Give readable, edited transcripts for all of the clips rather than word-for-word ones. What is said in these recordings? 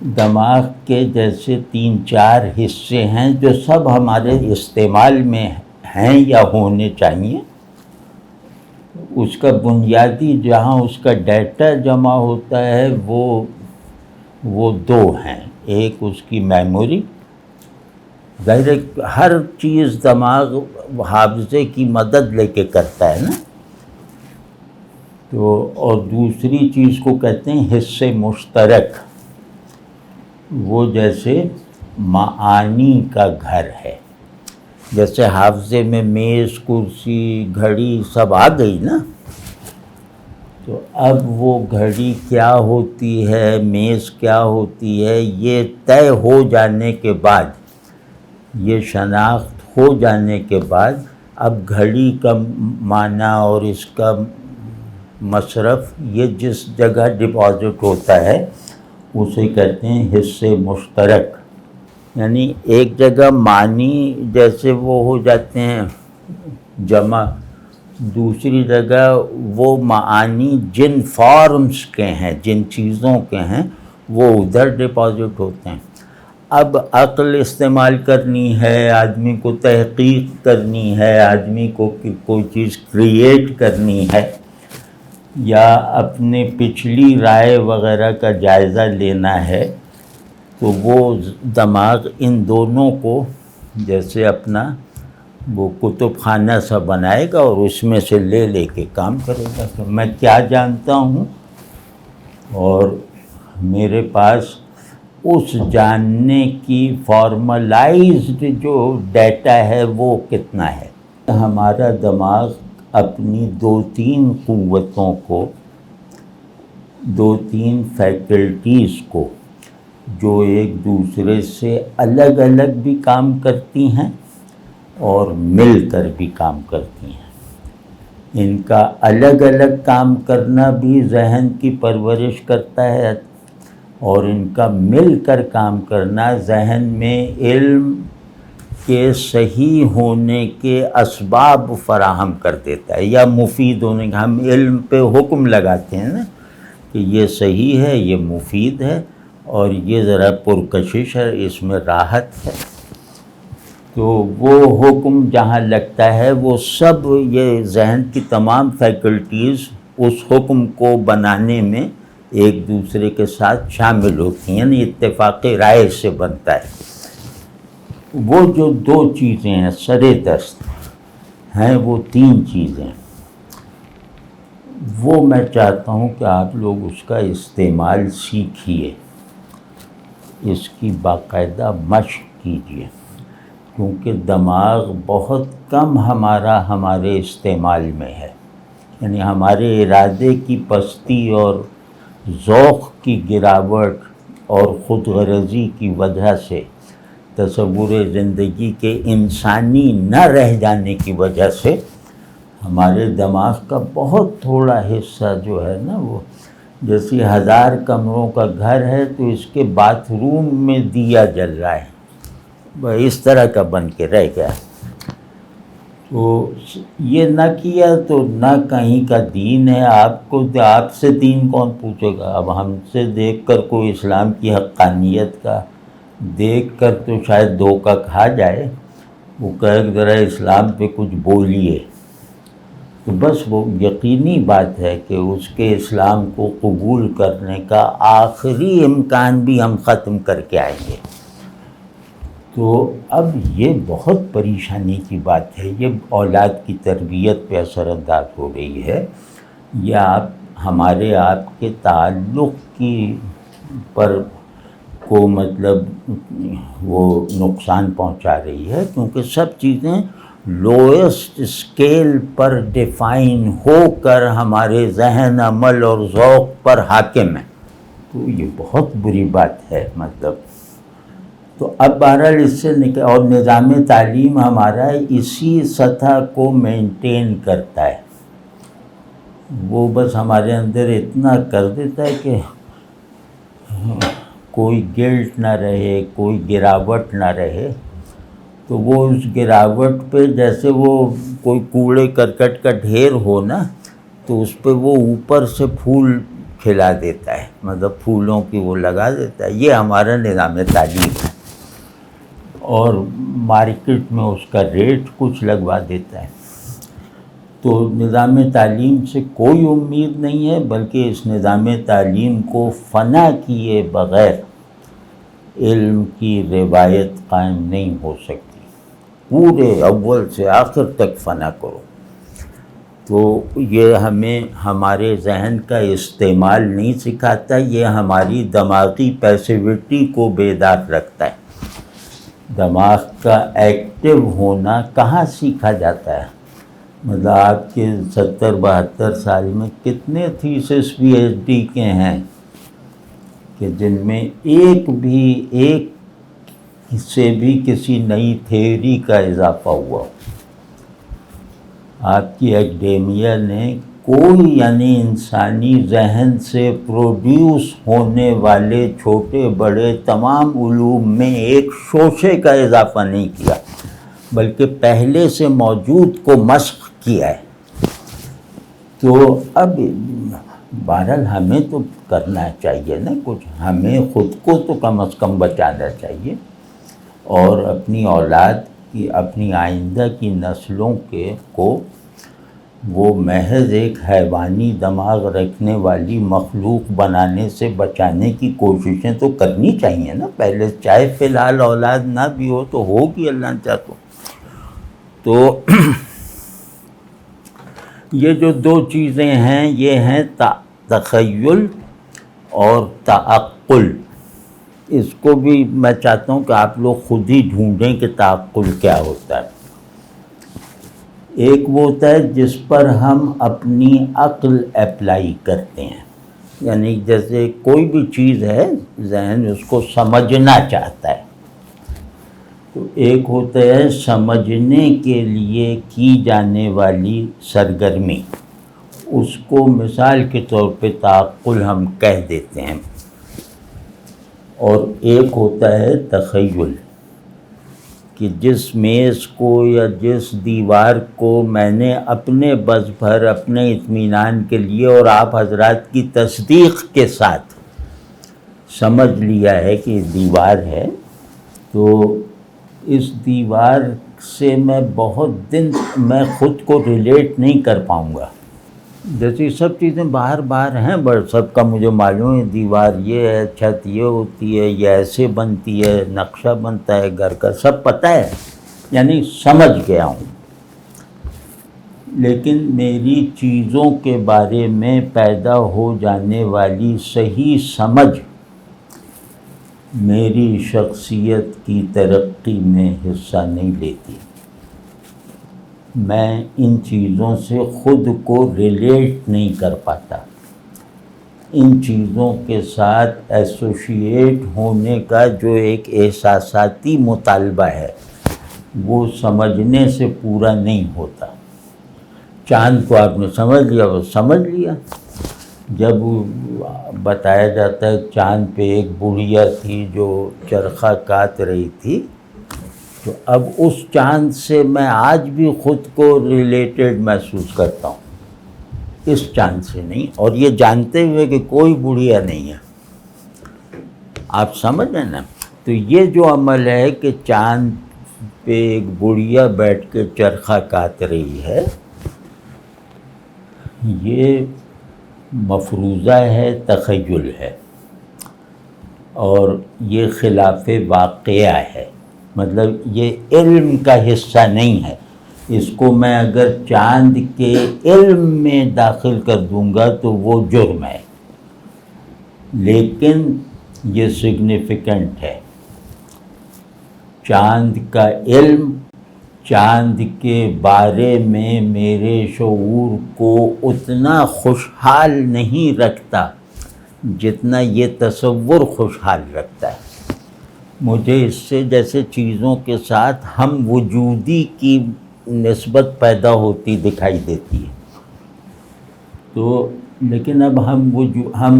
دماغ کے جیسے 3-4 حصے ہیں جو سب ہمارے استعمال میں ہیں یا ہونے چاہیے. اس کا بنیادی جہاں اس کا ڈیٹا جمع ہوتا ہے وہ 2 ہیں. ایک اس کی میموری، ظاہر ہر چیز دماغ حافظے کی مدد لے کے کرتا ہے نا، تو اور دوسری چیز کو کہتے ہیں حصے مشترک. وہ جیسے معانی کا گھر ہے، جیسے حافظے میں میز، کرسی، گھڑی سب آ گئی نا، تو اب وہ گھڑی کیا ہوتی ہے، میز کیا ہوتی ہے، یہ طے ہو جانے کے بعد، یہ شناخت ہو جانے کے بعد، اب گھڑی کا معنی اور اس کا مصرف یہ جس جگہ ڈپازٹ ہوتا ہے اسے کہتے ہیں حصے مشترک. یعنی ایک جگہ معنی جیسے وہ ہو جاتے ہیں جمع، دوسری جگہ وہ معانی جن فارمز کے ہیں، جن چیزوں کے ہیں، وہ ادھر ڈپازٹ ہوتے ہیں. اب عقل استعمال کرنی ہے، آدمی کو تحقیق کرنی ہے، آدمی کو کوئی چیز کریٹ کرنی ہے، یا اپنے پچھلی رائے وغیرہ کا جائزہ لینا ہے، تو وہ دماغ ان دونوں کو جیسے اپنا وہ کتب خانہ سا بنائے گا اور اس میں سے لے لے کے کام کرے گا کہ میں کیا جانتا ہوں اور میرے پاس اس جاننے کی فارملائزڈ جو ڈیٹا ہے وہ کتنا ہے. ہمارا دماغ اپنی 2-3 قوتوں کو، 2-3 فیکلٹیز کو، جو ایک دوسرے سے الگ الگ بھی کام کرتی ہیں اور مل کر بھی کام کرتی ہیں، ان کا الگ الگ کام کرنا بھی ذہن کی پرورش کرتا ہے، اور ان کا مل کر کام کرنا ذہن میں علم کے صحیح ہونے کے اسباب فراہم کر دیتا ہے، یا مفید ہونے کا. ہم علم پہ حکم لگاتے ہیں نا کہ یہ صحیح ہے، یہ مفید ہے، اور یہ ذرا پرکشش ہے، اس میں راحت ہے. تو وہ حکم جہاں لگتا ہے وہ سب یہ ذہن کی تمام فیکلٹیز اس حکم کو بنانے میں ایک دوسرے کے ساتھ شامل ہوتی ہیں، یعنی اتفاقی رائے سے بنتا ہے. وہ جو 2 چیزیں ہیں سر دست ہیں، وہ 3 چیزیں، وہ میں چاہتا ہوں کہ آپ لوگ اس کا استعمال سیکھیے، اس کی باقاعدہ مشق کیجیے، کیونکہ دماغ بہت کم ہمارے استعمال میں ہے. یعنی ہمارے ارادے کی پستی اور ذوق کی گراوٹ اور خود غرضی کی وجہ سے، تصور زندگی کے انسانی نہ رہ جانے کی وجہ سے، ہمارے دماغ کا بہت تھوڑا حصہ جو ہے نا، وہ جیسے 1000 کمروں کا گھر ہے تو اس کے باتھ روم میں دیا جل رہا ہے، اس طرح کا بن کے رہ گیا. تو یہ نہ کیا تو نہ کہیں کا دین ہے. آپ سے دین کون پوچھے گا؟ اب ہم سے دیکھ کر کوئی اسلام کی حقانیت کا دیکھ کر تو شاید دھوکہ کھا جائے، وہ کہے ذرا اسلام پہ کچھ بولیے، تو بس وہ یقینی بات ہے کہ اس کے اسلام کو قبول کرنے کا آخری امکان بھی ہم ختم کر کے آئیں گے. تو اب یہ بہت پریشانی کی بات ہے، یہ اولاد کی تربیت پہ اثر انداز ہو رہی ہے، یہ ہمارے آپ کے تعلق کی پر کو مطلب وہ نقصان پہنچا رہی ہے، کیونکہ سب چیزیں لوئسٹ اسکیل پر ڈیفائن ہو کر ہمارے ذہن، عمل اور ذوق پر حاکم ہیں. تو یہ بہت بری بات ہے مطلب. تو اب بہرحال اس سے اور نظام تعلیم ہمارا اسی سطح کو مینٹین کرتا ہے، وہ بس ہمارے اندر اتنا کر دیتا ہے کہ کوئی گلٹ نہ رہے، کوئی گراوٹ نہ رہے. تو وہ اس گراوٹ پہ جیسے وہ کوئی کوڑے کرکٹ کا ڈھیر ہو نا، تو اس پہ وہ اوپر سے پھول کھلا دیتا ہے، مطلب پھولوں کی وہ لگا دیتا ہے، یہ ہمارا نظام تعلیم ہے، اور مارکیٹ میں اس کا ریٹ کچھ لگوا دیتا ہے۔ تو نظام تعلیم سے کوئی امید نہیں ہے، بلکہ اس نظام تعلیم کو فنا کیے بغیر علم کی روایت قائم نہیں ہو سکتی، پورے اول سے آخر تک فنا کرو۔ تو یہ ہمیں ہمارے ذہن کا استعمال نہیں سکھاتا، یہ ہماری دماغی پیسیوٹی کو بیدار رکھتا ہے۔ دماغ کا ایکٹیو ہونا کہاں سیکھا جاتا ہے؟ مطلب آپ کے 70-72 سال میں کتنے تھیسس پی ایچ ڈی کے ہیں کہ جن میں ایک سے بھی کسی نئی تھیوری کا اضافہ ہوا؟ آپ کی اکیڈیمیا نے کوئی یعنی انسانی ذہن سے پروڈیوس ہونے والے چھوٹے بڑے تمام علوم میں ایک شوشے کا اضافہ نہیں کیا، بلکہ پہلے سے موجود کو مسخ کیا ہے۔ تو اب بہرحال ہمیں تو کرنا چاہیے نا کچھ، ہمیں خود کو تو کم از کم بچانا چاہیے، اور اپنی اولاد کی، اپنی آئندہ کی نسلوں کو وہ محض ایک حیوانی دماغ رکھنے والی مخلوق بنانے سے بچانے کی کوششیں تو کرنی چاہیے نا پہلے، چاہے فی الحال اولاد نہ بھی ہو تو ہوگی اللہ چاہتا تو یہ جو دو چیزیں ہیں یہ ہیں تخیل اور تعقل۔ اس کو بھی میں چاہتا ہوں کہ آپ لوگ خود ہی ڈھونڈیں کہ تعقل کیا ہوتا ہے۔ ایک وہ ہوتا ہے جس پر ہم اپنی عقل اپلائی کرتے ہیں، یعنی جیسے کوئی بھی چیز ہے ذہن اس کو سمجھنا چاہتا ہے، تو ایک ہوتا ہے سمجھنے کے لیے کی جانے والی سرگرمی، اس کو مثال کے طور پہ تعقل ہم کہہ دیتے ہیں، اور ایک ہوتا ہے تخیل، کہ جس میز کو یا جس دیوار کو میں نے اپنے بس بھر اپنے اطمینان کے لیے اور آپ حضرات کی تصدیق کے ساتھ سمجھ لیا ہے کہ دیوار ہے، تو اس دیوار سے میں بہت دن میں خود کو ریلیٹ نہیں کر پاؤں گا۔ جیسے سب چیزیں باہر ہیں، بس سب کا مجھے معلوم ہے، دیوار یہ ہے، چھت یہ ہوتی ہے، یہ ایسے بنتی ہے، نقشہ بنتا ہے گھر کا، سب پتہ ہے، یعنی سمجھ گیا ہوں۔ لیکن میری چیزوں کے بارے میں پیدا ہو جانے والی صحیح سمجھ میری شخصیت کی ترقی میں حصہ نہیں لیتی۔ میں ان چیزوں سے خود کو ریلیٹ نہیں کر پاتا، ان چیزوں کے ساتھ ایسوشیٹ ہونے کا جو ایک احساساتی مطالبہ ہے وہ سمجھنے سے پورا نہیں ہوتا۔ چاند کو آپ نے سمجھ لیا، وہ سمجھ لیا۔ جب بتایا جاتا ہے چاند پہ ایک بڑھیا تھی جو چرخہ کاٹ رہی تھی، تو اب اس چاند سے میں آج بھی خود کو ریلیٹڈ محسوس کرتا ہوں، اس چاند سے نہیں، اور یہ جانتے ہوئے کہ کوئی بڑھیا نہیں ہے۔ آپ سمجھ رہے نا؟ تو یہ جو عمل ہے کہ چاند پہ ایک بڑھیا بیٹھ کے چرخہ کاٹ رہی ہے، یہ مفروضہ ہے، تخیل ہے، اور یہ خلاف واقعہ ہے، مطلب یہ علم کا حصہ نہیں ہے۔ اس کو میں اگر چاند کے علم میں داخل کر دوں گا تو وہ جرم ہے، لیکن یہ سگنیفیکنٹ ہے۔ چاند کا علم چاند کے بارے میں میرے شعور کو اتنا خوشحال نہیں رکھتا جتنا یہ تصور خوشحال رکھتا ہے۔ مجھے اس سے جیسے چیزوں کے ساتھ ہم وجودی کی نسبت پیدا ہوتی دکھائی دیتی ہے، تو لیکن اب ہم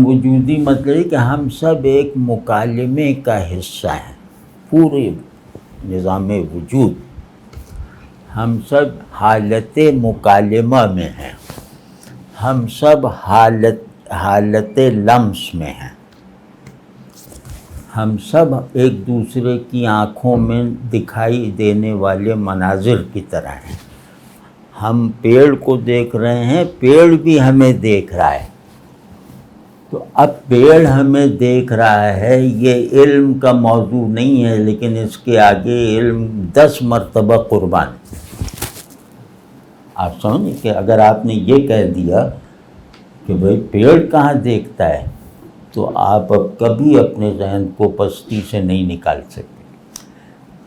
وجودی مطلب ہے کہ ہم سب ایک مکالمے کا حصہ ہیں، پورے نظام وجود ہم سب حالت مکالمہ میں ہیں، ہم سب حالت لمس میں ہیں. ہم سب ایک دوسرے کی آنکھوں میں دکھائی دینے والے مناظر کی طرح ہیں. ہم پیڑ کو دیکھ رہے ہیں، پیڑ بھی ہمیں دیکھ رہا ہے. تو اب پیڑ ہمیں دیکھ رہا ہے، یہ علم کا موضوع نہیں ہے، لیکن اس کے آگے علم 10 مرتبہ قربان. آپ سمجھیں کہ اگر آپ نے یہ کہہ دیا کہ بھئی پیڑ کہاں دیکھتا ہے، تو آپ اب کبھی اپنے ذہن کو پستی سے نہیں نکال سکتے.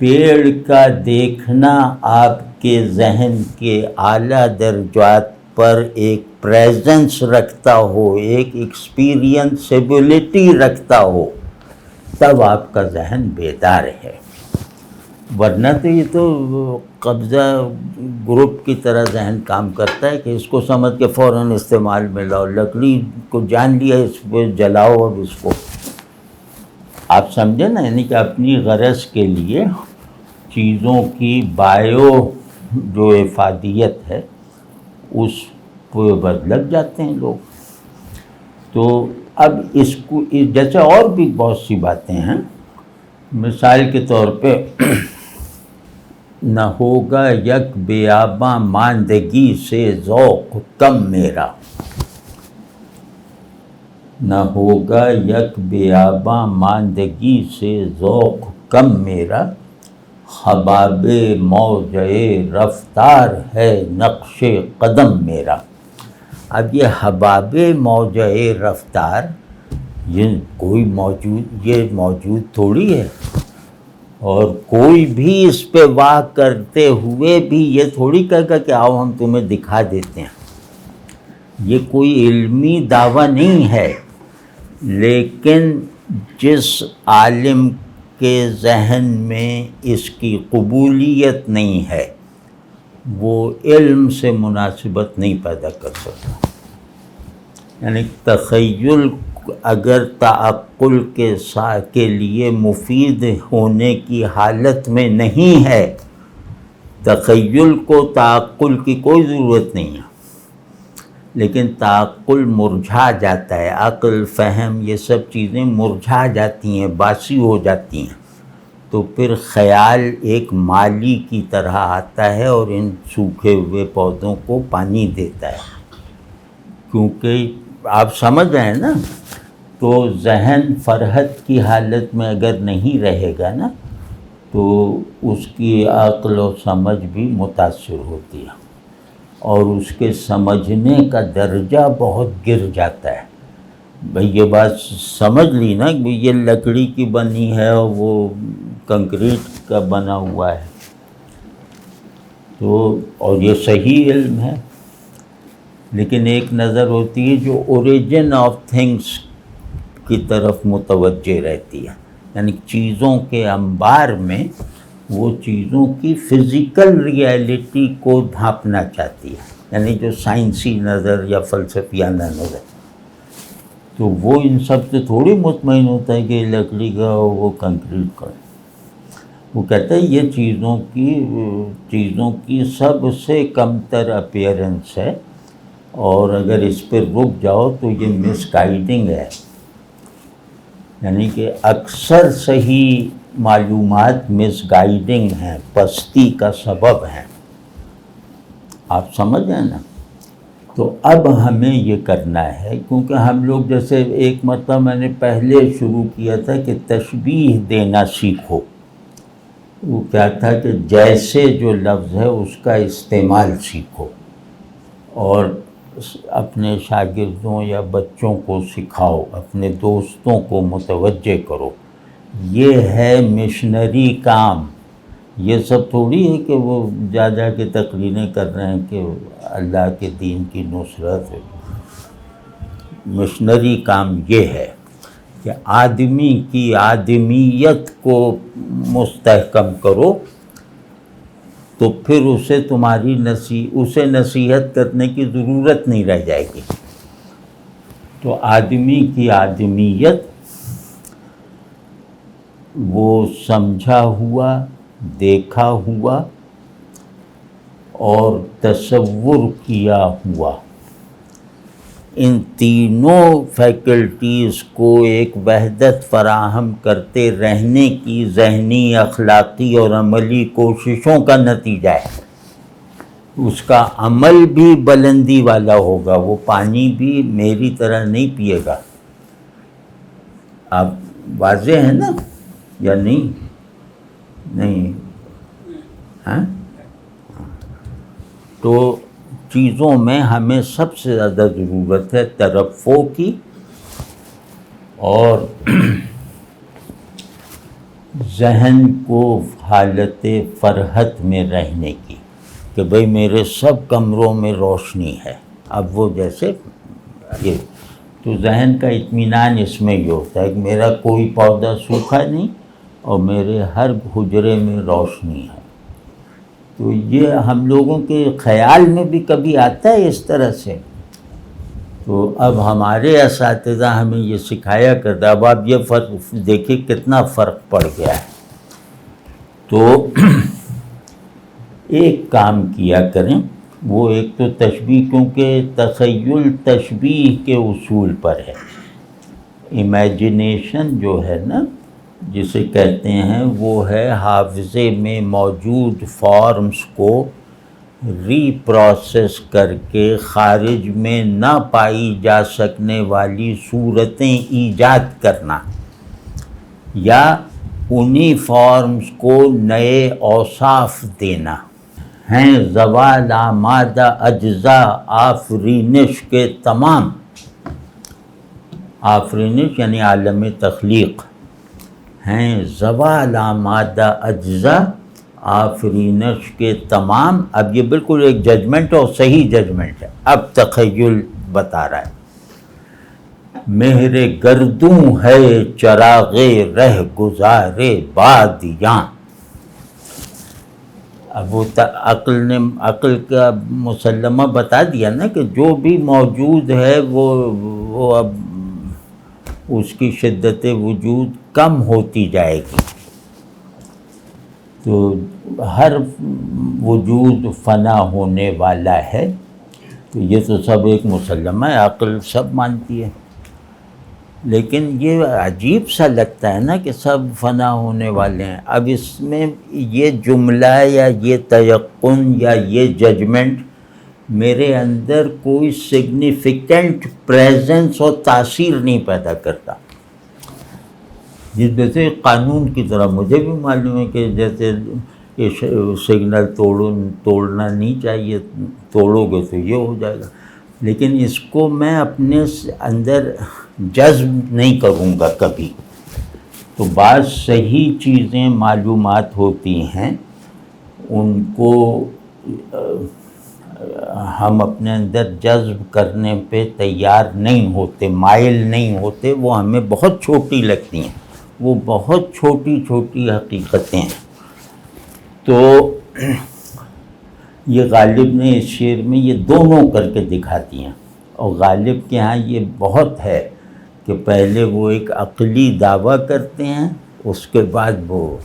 پیڑ کا دیکھنا آپ کے ذہن کے اعلیٰ درجات پر ایک پریزنس رکھتا ہو، ایک ایکسپیرینسیبلٹی رکھتا ہو، تب آپ کا ذہن بیدار ہے. ورنہ تو یہ تو قبضہ گروپ کی طرح ذہن کام کرتا ہے کہ اس کو سمجھ کے فوراً استعمال میں لاؤ. لکڑی کو جان لیا، اس پہ جلاؤ. اب اس کو آپ سمجھیں نا، یعنی کہ اپنی غرض کے لیے چیزوں کی بایو جو افادیت ہے اس پہ بدلک جاتے ہیں لوگ. تو اب اس کو جیسے اور بھی بہت سی باتیں ہیں. مثال کے طور پہ نہ ہوگا یک بیاباں ماندگی سے ذوق کم میرا. نہ ہوگا یک بیاباں ماندگی سے ذوق کم میرا. حباب موجۂ رفتار ہے نقش قدم میرا. اب یہ حباب موجۂ رفتار یہ کوئی موجود تھوڑی ہے، اور کوئی بھی اس پہ واہ کرتے ہوئے بھی یہ تھوڑی کہے گا کہ آؤ ہم تمہیں دکھا دیتے ہیں. یہ کوئی علمی دعویٰ نہیں ہے. لیکن جس عالم کے ذہن میں اس کی قبولیت نہیں ہے وہ علم سے مناسبت نہیں پیدا کر سکتا. یعنی تخیل اگر تعقل کے لیے مفید ہونے کی حالت میں نہیں ہے، تخیل کو تعقل کی کوئی ضرورت نہیں ہے، لیکن تعقل مرجھا جاتا ہے. عقل، فہم، یہ سب چیزیں مرجھا جاتی ہیں، باسی ہو جاتی ہیں. تو پھر خیال ایک مالی کی طرح آتا ہے اور ان سوکھے ہوئے پودوں کو پانی دیتا ہے. کیونکہ آپ سمجھ رہے ہیں نا، تو ذہن فرحت کی حالت میں اگر نہیں رہے گا نا تو اس کی عقل و سمجھ بھی متاثر ہوتی ہے، اور اس کے سمجھنے کا درجہ بہت گر جاتا ہے. بھئی یہ بات سمجھ لی نا کہ یہ لکڑی کی بنی ہے اور وہ کنکریٹ کا بنا ہوا ہے، تو اور یہ صحیح علم ہے. لیکن ایک نظر ہوتی ہے جو اوریجن آف تھنگس کی طرف متوجہ رہتی ہے، یعنی چیزوں کے انبار میں وہ چیزوں کی فزیکل ریئلٹی کو ڈھانپنا چاہتی ہے، یعنی جو سائنسی نظر یا فلسفیانہ نظر. تو وہ ان سب سے تھوڑی مطمئن ہوتا ہے کہ لکڑی کا وہ کنکریٹ کا. وہ کہتا ہے یہ چیزوں کی سب سے کمتر اپیئرنس ہے، اور اگر اس پہ رک جاؤ تو یہ مس گائیڈنگ ہے. یعنی کہ اکثر صحیح معلومات مس گائیڈنگ ہیں، پستی کا سبب ہیں. آپ سمجھ رہے ہیں نا؟ تو اب ہمیں یہ کرنا ہے، کیونکہ ہم لوگ جیسے ایک مرتبہ میں نے پہلے شروع کیا تھا کہ تشبیہ دینا سیکھو. وہ کیا تھا کہ جیسے جو لفظ ہے اس کا استعمال سیکھو، اور اپنے شاگردوں یا بچوں کو سکھاؤ، اپنے دوستوں کو متوجہ کرو. یہ ہے مشنری کام. یہ سب تھوڑی ہے کہ وہ جا کے تقریریں کر رہے ہیں کہ اللہ کے دین کی نصرت ہے. مشنری کام یہ ہے کہ آدمی کی آدمیت کو مستحکم کرو، تو پھر اسے نصیحت کرنے کی ضرورت نہیں رہ جائے گی. تو آدمی کی آدمیت وہ سمجھا ہوا، دیکھا ہوا اور تصور کیا ہوا ان تینوں فیکلٹیز کو ایک وحدت فراہم کرتے رہنے کی ذہنی، اخلاقی اور عملی کوششوں کا نتیجہ ہے۔ اس کا عمل بھی بلندی والا ہوگا، وہ پانی بھی میری طرح نہیں پیے گا۔ اب واضح ہے نا یا نہیں؟ نہیں ہاں؟ تو چیزوں میں ہمیں سب سے زیادہ ضرورت ہے ترفع کی اور ذہن کو حالت فرحت میں رہنے کی، کہ بھئی میرے سب کمروں میں روشنی ہے۔ اب وہ جیسے یہ تو ذہن کا اطمینان اس میں یہ ہوتا ہے کہ میرا کوئی پودا سوکھا نہیں اور میرے ہر حجرے میں روشنی ہے۔ تو یہ ہم لوگوں کے خیال میں بھی کبھی آتا ہے اس طرح سے۔ تو اب ہمارے اساتذہ ہمیں یہ سکھایا کرتا، اب آپ یہ فرق دیکھیں کتنا فرق پڑ گیا ہے۔ تو ایک کام کیا کریں، وہ ایک تو تشبیہ، کیونکہ تخیل تشبیہ کے اصول پر ہے۔ امیجنیشن جو ہے نا جسے کہتے ہیں، وہ ہے حافظے میں موجود فارمز کو ری پروسیس کر کے خارج میں نہ پائی جا سکنے والی صورتیں ایجاد کرنا، یا انہی فارمز کو نئے اوصاف دینا، ہیں زوال آمادہ اجزاء آفرینش کے تمام۔ آفرینش یعنی عالم تخلیق، ہیں زوال آمادہ اجزاء آفرینش کے تمام۔ اب یہ بالکل ایک ججمنٹ اور صحیح ججمنٹ ہے۔ اب تخیل بتا رہا ہے، مہر گردوں ہے چراغ رہ گزار بادیاں۔ اب وہ عقل کا مسلمہ بتا دیا نا کہ جو بھی موجود ہے وہ اب اس کی شدت وجود کم ہوتی جائے گی، تو ہر وجود فنا ہونے والا ہے۔ تو یہ تو سب ایک مسلمہ ہے، عقل سب مانتی ہے، لیکن یہ عجیب سا لگتا ہے نا کہ سب فنا ہونے والے ہیں۔ اب اس میں یہ جملہ یا یہ تیقن یا یہ ججمنٹ میرے اندر کوئی سگنیفیکنٹ پریزنس اور تاثیر نہیں پیدا کرتا۔ جیسے قانون کی طرح مجھے بھی معلوم ہے کہ جیسے سگنل توڑنا نہیں چاہیے، توڑو گے تو یہ ہو جائے گا، لیکن اس کو میں اپنے اندر جذب نہیں کروں گا کبھی۔ تو بعض صحیح چیزیں معلومات ہوتی ہیں، ان کو ہم اپنے اندر جذب کرنے پہ تیار نہیں ہوتے، مائل نہیں ہوتے، وہ ہمیں بہت چھوٹی لگتی ہیں، وہ بہت چھوٹی چھوٹی حقیقتیں ہیں۔ تو یہ غالب نے اس شعر میں یہ دونوں کر کے دکھاتی ہیں، اور غالب کے ہاں یہ بہت ہے کہ پہلے وہ ایک عقلی دعویٰ کرتے ہیں، اس کے بعد وہ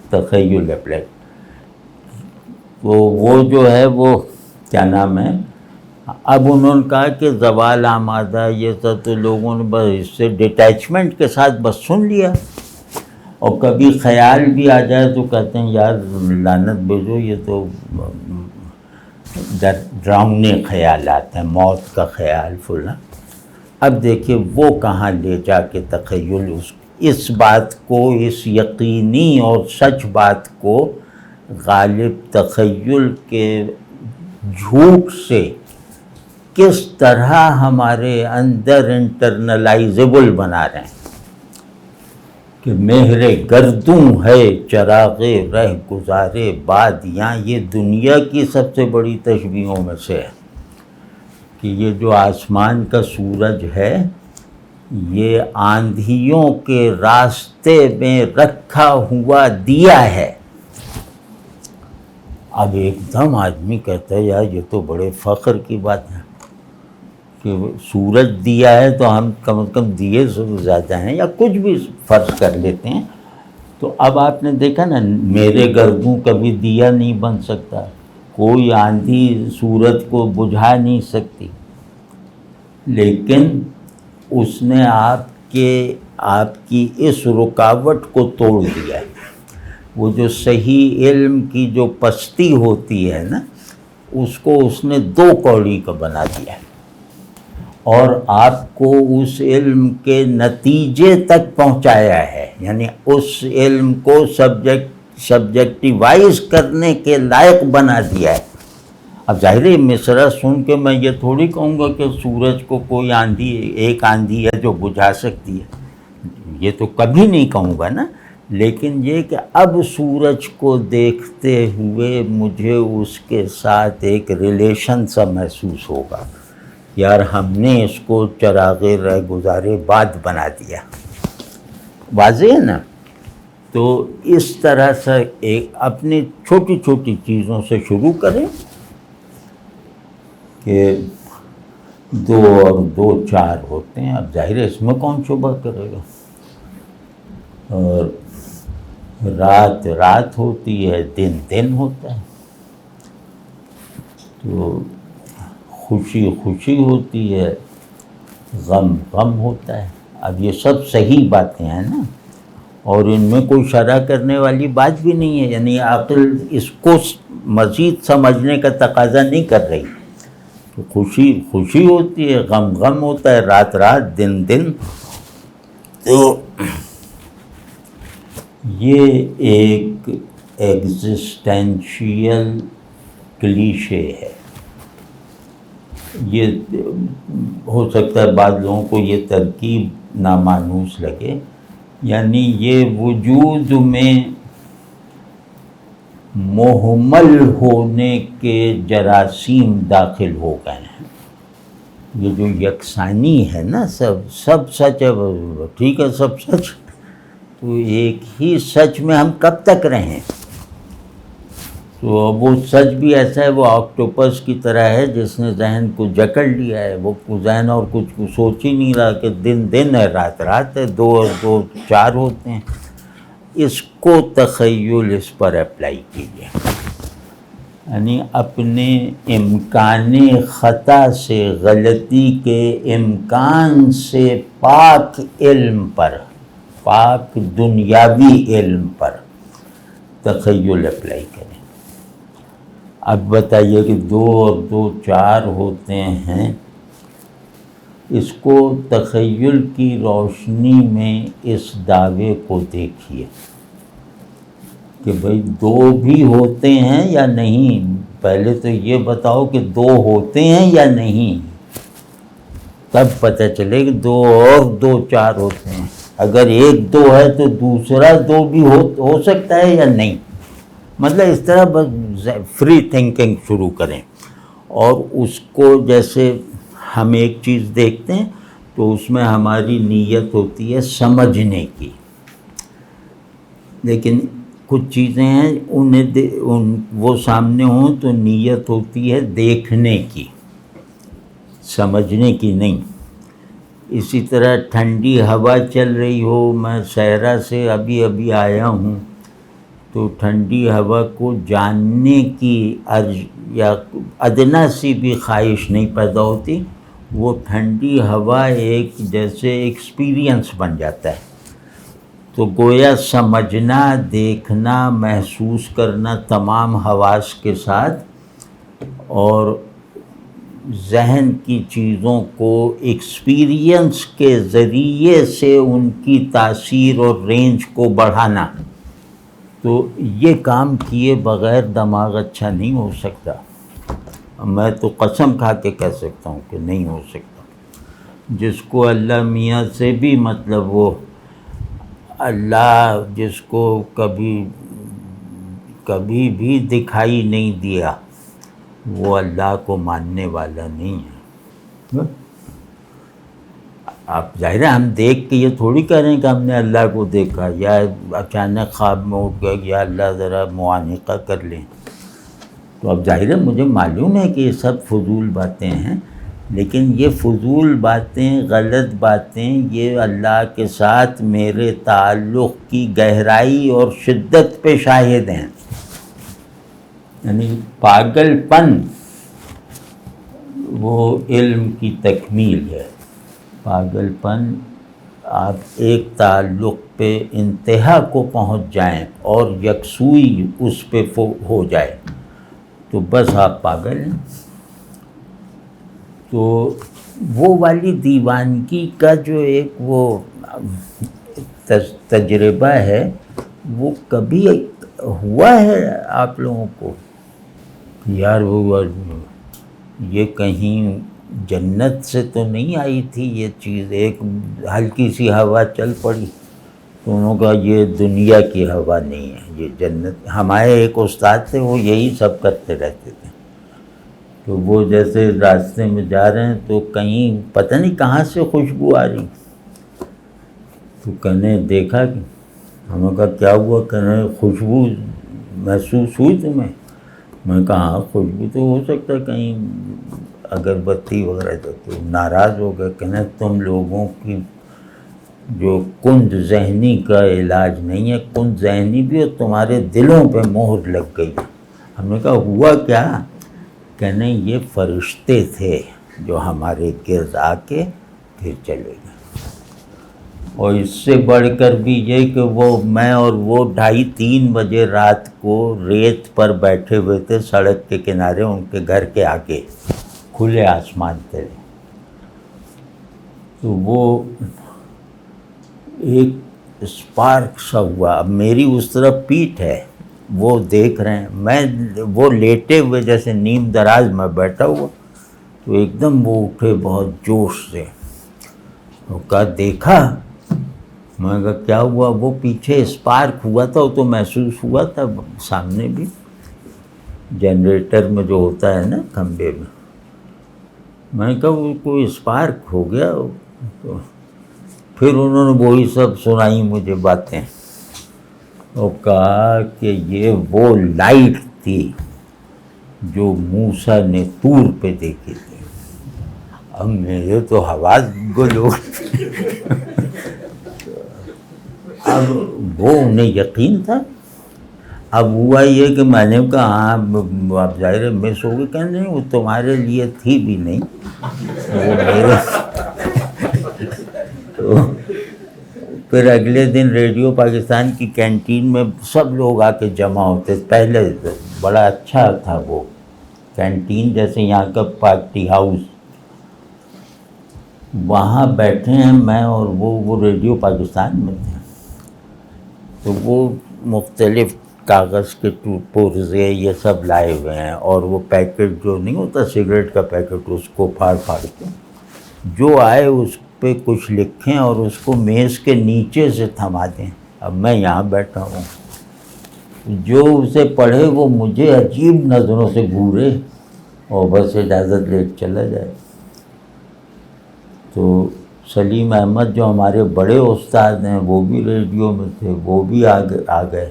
تخیل اپلائی۔ وہ جو ہے وہ کیا نام ہے، اب انہوں نے کہا کہ زوال آمادہ یہ سب تو لوگوں نے بس اس سے ڈیٹیچمنٹ کے ساتھ بس سن لیا، اور کبھی خیال بھی آ جائے تو کہتے ہیں یار لعنت بھیجو، یہ تو ڈراؤنے خیالات ہیں، موت کا خیال فلاں۔ اب دیکھیں وہ کہاں لے جا کے تخیل اس بات کو، اس یقینی اور سچ بات کو غالب تخیل کے جھوٹ سے کس طرح ہمارے اندر انٹرنلائزیبل بنا رہے ہیں کہ مہر گردوں ہے چراغ رہ گزارے بادیاں۔ یہ دنیا کی سب سے بڑی تشبیہوں میں سے ہے کہ یہ جو آسمان کا سورج ہے، یہ آندھیوں کے راستے میں رکھا ہوا دیا ہے۔ اب ایک دم آدمی کہتا ہے یار یہ تو بڑے فخر کی بات ہے کہ سورج دیا ہے تو ہم کم از کم دیے سے زیادہ ہیں، یا کچھ بھی فرض کر لیتے ہیں۔ تو اب آپ نے دیکھا نا، میرے گردوں کبھی دیا نہیں بن سکتا، کوئی آندھی سورج کو بجھا نہیں سکتی، لیکن اس نے آپ کی اس رکاوٹ کو توڑ دیا ہے۔ وہ جو صحیح علم کی جو پستی ہوتی ہے نا، اس کو اس نے 2 کوڑی کا بنا دیا ہے، اور آپ کو اس علم کے نتیجے تک پہنچایا ہے، یعنی اس علم کو سبجیکٹیوائز کرنے کے لائق بنا دیا ہے۔ اب ظاہر ہے مصرع سن کے میں یہ تھوڑی کہوں گا کہ سورج کو کوئی ایک آندھی ہے جو بجھا سکتی ہے، یہ تو کبھی نہیں کہوں گا نا، لیکن یہ کہ اب سورج کو دیکھتے ہوئے مجھے اس کے ساتھ ایک ریلیشن سا محسوس ہوگا، یار ہم نے اس کو چراغ رہ گزارے بعد بنا دیا۔ واضح ہے نا؟ تو اس طرح سے اپنی چھوٹی چھوٹی چیزوں سے شروع کریں کہ 2 اور 2 4 ہوتے ہیں۔ اب ظاہر ہے اس میں کون شبہ کرے گا؟ اور رات رات ہوتی ہے، دن دن ہوتا ہے، تو خوشی خوشی ہوتی ہے، غم غم ہوتا ہے۔ اب یہ سب صحیح باتیں ہیں نا، اور ان میں کوئی شرح کرنے والی بات بھی نہیں ہے، یعنی عقل اس کو مزید سمجھنے کا تقاضا نہیں کر رہی۔ تو خوشی خوشی ہوتی ہے، غم غم ہوتا ہے، رات رات دن دن۔ تو یہ ایک ایگزسٹینشیل کلیشے ہے۔ یہ ہو سکتا ہے بعض لوگوں کو یہ ترکیب نامانوس لگے، یعنی یہ وجود میں محمل ہونے کے جراثیم داخل ہو گئے ہیں۔ یہ جو یکسانی ہے نا، سب سچ ہے، ٹھیک ہے سب سچ، تو ایک ہی سچ میں ہم کب تک رہیں؟ تو وہ سچ بھی ایسا ہے، وہ آکٹوپس کی طرح ہے جس نے ذہن کو جکڑ لیا ہے، وہ ذہن اور کچھ سوچ ہی نہیں رہا کہ دن دن ہے، رات رات ہے، 2 اور 2 4 ہوتے ہیں۔ اس کو تخیل اس پر اپلائی کیجیے، یعنی اپنے امکان خطا سے، غلطی کے امکان سے پاک علم پر، پاک دنیاوی علم پر تخیل اپلائی کریں۔ اب بتائیے کہ 2 اور 2 4 ہوتے ہیں، اس کو تخیل کی روشنی میں اس دعوے کو دیکھیے کہ بھئی 2 بھی ہوتے ہیں یا نہیں۔ پہلے تو یہ بتاؤ کہ 2 ہوتے ہیں یا نہیں، تب پتہ چلے کہ 2 اور 2 4 ہوتے ہیں۔ اگر ایک 2 ہے تو دوسرا 2 بھی ہو سکتا ہے یا نہیں۔ مطلب اس طرح بس فری تھنکنگ شروع کریں، اور اس کو جیسے ہم ایک چیز دیکھتے ہیں تو اس میں ہماری نیت ہوتی ہے سمجھنے کی، لیکن کچھ چیزیں ہیں وہ سامنے ہوں تو نیت ہوتی ہے دیکھنے کی، سمجھنے کی نہیں۔ اسی طرح ٹھنڈی ہوا چل رہی ہو، میں صحرا سے ابھی ابھی آیا ہوں، تو ٹھنڈی ہوا کو جاننے کی یا ادنا سی بھی خواہش نہیں پیدا ہوتی، وہ ٹھنڈی ہوا ایک جیسے ایکسپیرینس بن جاتا ہے۔ تو گویا سمجھنا، دیکھنا، محسوس کرنا تمام حواس کے ساتھ، اور ذہن کی چیزوں کو ایکسپیرینس کے ذریعے سے ان کی تاثیر اور رینج کو بڑھانا، تو یہ کام کیے بغیر دماغ اچھا نہیں ہو سکتا۔ میں تو قسم کھا کے کہہ سکتا ہوں کہ نہیں ہو سکتا۔ جس کو اللہ میاں سے بھی مطلب، وہ اللہ جس کو کبھی بھی دکھائی نہیں دیا، وہ اللہ کو ماننے والا نہیں ہے۔ آپ ظاہر ہے ہم دیکھ کے یہ تھوڑی کہہ رہے ہیں کہ ہم نے اللہ کو دیکھا، یا اچانک خواب میں اٹھ گئے یا اللہ ذرا معانقہ کر لیں۔ تو اب ظاہر ہے مجھے معلوم ہے کہ یہ سب فضول باتیں ہیں، لیکن یہ فضول باتیں، غلط باتیں، یہ اللہ کے ساتھ میرے تعلق کی گہرائی اور شدت پہ شاہد ہیں۔ یعنی پاگل پن وہ علم کی تکمیل ہے۔ پاگل پن آپ ایک تعلق پہ انتہا کو پہنچ جائیں اور یکسوئی اس پہ ہو جائے تو بس آپ پاگل ہیں۔ تو وہ والی دیوانگی کا جو ایک وہ تجربہ ہے وہ کبھی ہوا ہے آپ لوگوں کو؟ یار وہ یہ کہیں جنت سے تو نہیں آئی تھی یہ چیز، ایک ہلکی سی ہوا چل پڑی تو انہوں کا یہ دنیا کی ہوا نہیں ہے، یہ جنت۔ ہمارے ایک استاد تھے وہ یہی سب کرتے رہتے تھے، تو وہ جیسے راستے میں جا رہے ہیں تو کہیں پتہ نہیں کہاں سے خوشبو آ رہی، تو کہنے دیکھا کہ ہم نے کہا کیا ہوا؟ کہنے خوشبو محسوس ہوئی تمہیں؟ میں نے کہا ہاں خوشبو تو ہو سکتا ہے کہیں اگربتی وغیرہ، تو ناراض ہو گئے۔ کہنے تم لوگوں کی جو کند ذہنی کا علاج نہیں ہے، کند ذہنی بھی اور تمہارے دلوں پہ مہر لگ گئی۔ ہم نے کہا ہوا کیا؟ کہنے یہ فرشتے تھے جو ہمارے گرد آ کے پھر چلے گئے۔ اور اس سے بڑھ کر بھی یہ کہ وہ میں اور وہ 2:30-3 بجے رات کو ریت پر بیٹھے ہوئے تھے سڑک کے کنارے، ان کے گھر کے آگے کھلے آسمان تلے۔ تو وہ ایک اسپارک سا ہوا۔ اب میری اس طرف پیٹھ ہے، وہ دیکھ رہے ہیں، میں وہ لیٹے ہوئے جیسے نیم دراز میں بیٹھا ہوا، تو ایک دم وہ اٹھے بہت جوش سے، وہ کہا دیکھا؟ میں کہا کیا ہوا؟ وہ پیچھے اسپارک ہوا تھا، وہ تو محسوس ہوا تھا سامنے بھی، جنریٹر میں جو ہوتا ہے نا کھمبے میں۔ میں نے کہا وہ کوئی اسپارک ہو گیا۔ تو پھر انہوں نے وہی سب سنائی مجھے باتیں، اور کہا کہ یہ وہ لائٹ تھی جو موسیٰ نے طور پہ دیکھی تھی۔ اب میرے تو حواس گل ہو گئے۔ اب وہ انہیں یقین تھا۔ اب ہوا یہ کہ میں نے کہا ہاں اب ظاہر مس ہو گئی۔ کہ نہیں وہ تمہارے لیے تھی بھی نہیں، وہ میرے۔ تو پھر اگلے دن ریڈیو پاکستان کی کینٹین میں سب لوگ آ کے جمع ہوتے، پہلے بڑا اچھا تھا وہ کینٹین، جیسے یہاں کا پارٹی ہاؤس، وہاں بیٹھے ہیں میں اور وہ ریڈیو پاکستان میں تھے۔ تو وہ مختلف کاغذ کے پرزے یہ سب لائے ہوئے ہیں، اور وہ پیکٹ جو نہیں ہوتا سگریٹ کا پیکٹ، اس کو پھاڑ کے جو آئے اس پہ کچھ لکھیں اور اس کو میز کے نیچے سے تھما دیں۔ اب میں یہاں بیٹھا ہوں، جو اسے پڑھے وہ مجھے عجیب نظروں سے گھورے اور بس اجازت لے چلا جائے۔ تو سلیم احمد جو ہمارے بڑے استاد ہیں وہ بھی ریڈیو میں تھے، وہ بھی آ گئے،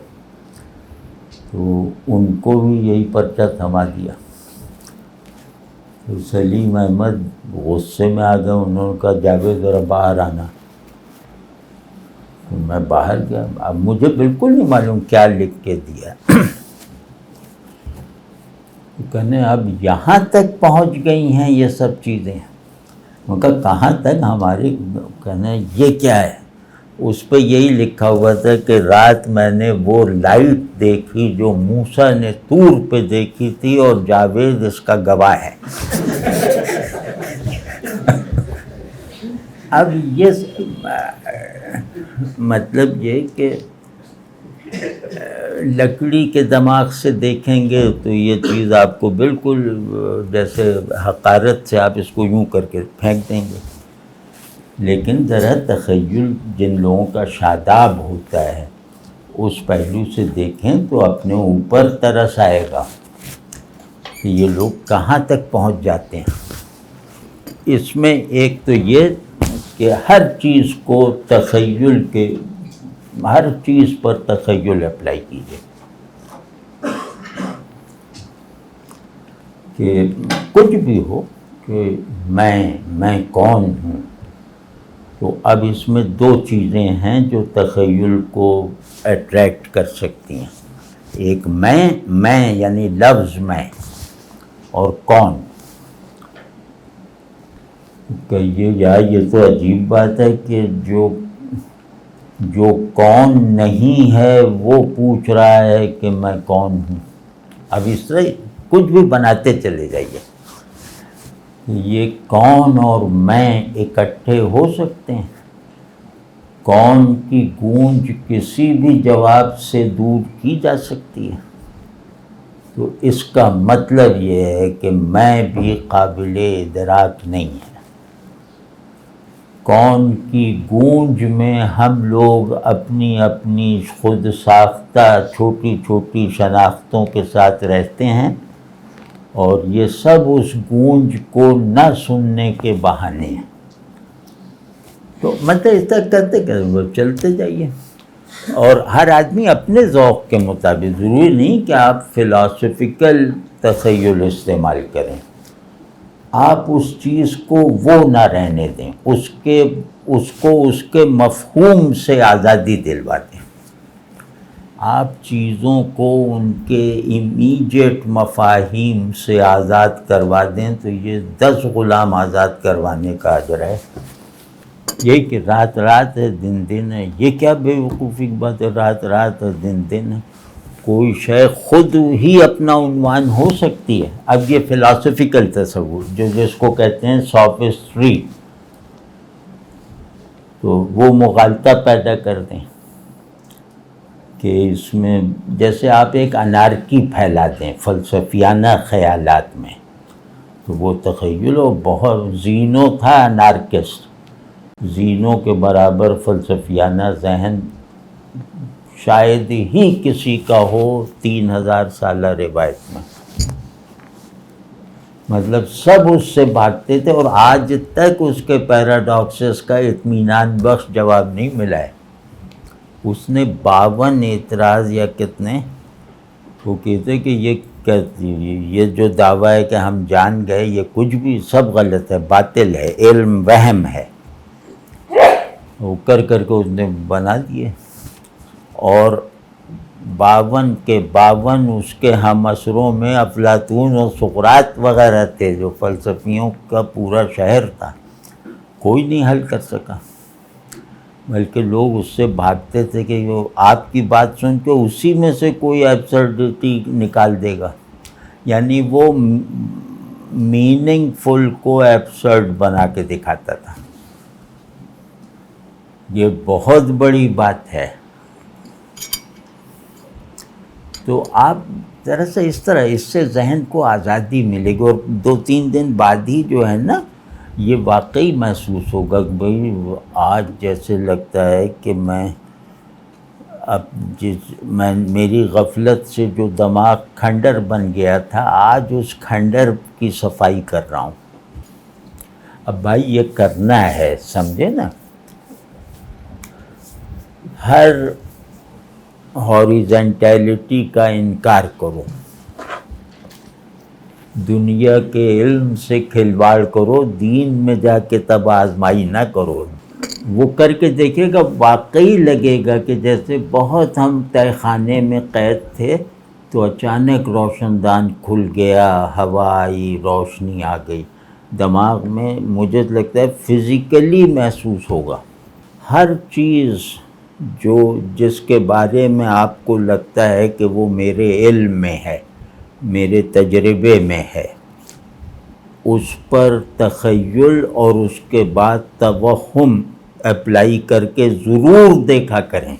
تو ان کو بھی یہی پرچہ تھما دیا۔ تو سلیم احمد غصے میں آ گئے، انہوں نے کہا جاوید ذرا باہر آنا۔ تو میں باہر گیا، اب مجھے بالکل نہیں معلوم کیا لکھ کے دیا۔ تو کہنے اب یہاں تک پہنچ گئی ہیں یہ سب چیزیں۔ میں کہا کہاں تک؟ ہماری کہنے یہ کیا ہے؟ اس پہ یہی لکھا ہوا تھا کہ رات میں نے وہ لائٹ دیکھی جو موسیٰ نے طور پہ دیکھی تھی، اور جاوید اس کا گواہ ہے۔ اب یہ مطلب یہ کہ لکڑی کے دماغ سے دیکھیں گے تو یہ چیز آپ کو بالکل جیسے حقارت سے آپ اس کو یوں کر کے پھینک دیں گے، لیکن ذرا تخیل جن لوگوں کا شاداب ہوتا ہے اس پہلو سے دیکھیں تو اپنے اوپر ترس آئے گا کہ یہ لوگ کہاں تک پہنچ جاتے ہیں۔ اس میں ایک تو یہ کہ ہر چیز کو تخیل کے، ہر چیز پر تخیل اپلائی کیجیے، کہ کچھ بھی ہو کہ میں کون ہوں۔ تو اب اس میں 2 چیزیں ہیں جو تخیل کو اٹریکٹ کر سکتی ہیں، ایک میں یعنی لفظ میں، اور کون۔ کہیے یار یہ تو عجیب بات ہے کہ جو کون نہیں ہے وہ پوچھ رہا ہے کہ میں کون ہوں. اب اس طرح کچھ بھی بناتے چلے جائیے. یہ کون اور میں اکٹھے ہو سکتے ہیں؟ کون کی گونج کسی بھی جواب سے دور کی جا سکتی ہے. تو اس کا مطلب یہ ہے کہ میں بھی قابل ادراک نہیں ہے. کون کی گونج میں ہم لوگ اپنی اپنی خود ساختہ چھوٹی چھوٹی شناختوں کے ساتھ رہتے ہیں، اور یہ سب اس گونج کو نہ سننے کے بہانے ہیں. تو مطلب اس طرح کرتے وہ چلتے جائیے. اور ہر آدمی اپنے ذوق کے مطابق، ضروری نہیں کہ آپ فلاسفیکل تخیل استعمال کریں. آپ اس چیز کو وہ نہ رہنے دیں، اس کو اس کے مفہوم سے آزادی دلوا دیں. آپ چیزوں کو ان کے امیجیٹ مفاہیم سے آزاد کروا دیں تو یہ 10 غلام آزاد کروانے کا اجر ہے. یہ کہ رات رات ہے دن دن ہے، یہ کیا بے وقوفی کی بات ہے. رات رات ہے دن دن ہے، کوئی شے خود ہی اپنا عنوان ہو سکتی ہے. اب یہ فلاسفیکل تصور جس کو کہتے ہیں سافسٹری، تو وہ مغالطہ پیدا کر دیں کہ اس میں جیسے آپ ایک انارکی پھیلا دیں فلسفیانہ خیالات میں، تو وہ تخیل و بہت زینو تھا انارکسٹ. زینو کے برابر فلسفیانہ ذہن شاید ہی کسی کا ہو 3000 سالہ روایت میں. مطلب سب اس سے بھاگتے تھے، اور آج تک اس کے پیراڈاکسز کا اطمینان بخش جواب نہیں ملا ہے. اس نے 52 اعتراض یا کتنے، وہ کہتے کہ یہ جو دعویٰ ہے کہ ہم جان گئے، یہ کچھ بھی سب غلط ہے، باطل ہے، علم وہم ہے. وہ کر کے اس نے بنا دیے. اور 52 کے 52 اس کے ہم عصروں میں افلاطون اور سقراط وغیرہ تھے، جو فلسفیوں کا پورا شہر تھا. کوئی نہیں حل کر سکا، بلکہ لوگ اس سے بھاگتے تھے کہ وہ آپ کی بات سن کے اسی میں سے کوئی ایبسرڈیٹی نکال دے گا. یعنی وہ میننگ فل کو ایبسرڈ بنا کے دکھاتا تھا. یہ بہت بڑی بات ہے. تو آپ ذرا سا اس طرح اس سے ذہن کو آزادی ملے گی، اور 2-3 دن بعد ہی جو ہے نا یہ واقعی محسوس ہوگا کہ بھئی آج جیسے لگتا ہے کہ میری غفلت سے جو دماغ کھنڈر بن گیا تھا، آج اس کھنڈر کی صفائی کر رہا ہوں. اب بھائی یہ کرنا ہے، سمجھے نا. ہر ہاریزنٹیلٹی کا انکار کرو، دنیا کے علم سے کھلواڑ کرو، دین میں جا کے تب آزمائی نہ کرو. وہ کر کے دیکھے گا، واقعی لگے گا کہ جیسے بہت ہم تہہ خانے میں قید تھے تو اچانک روشن دان کھل گیا، ہوا آئی، روشنی آ گئی. دماغ میں مجھے لگتا ہے فزیکلی محسوس ہوگا. ہر چیز جس کے بارے میں آپ کو لگتا ہے کہ وہ میرے علم میں ہے، میرے تجربے میں ہے، اس پر تخیل اور اس کے بعد توہم اپلائی کر کے ضرور دیکھا کریں.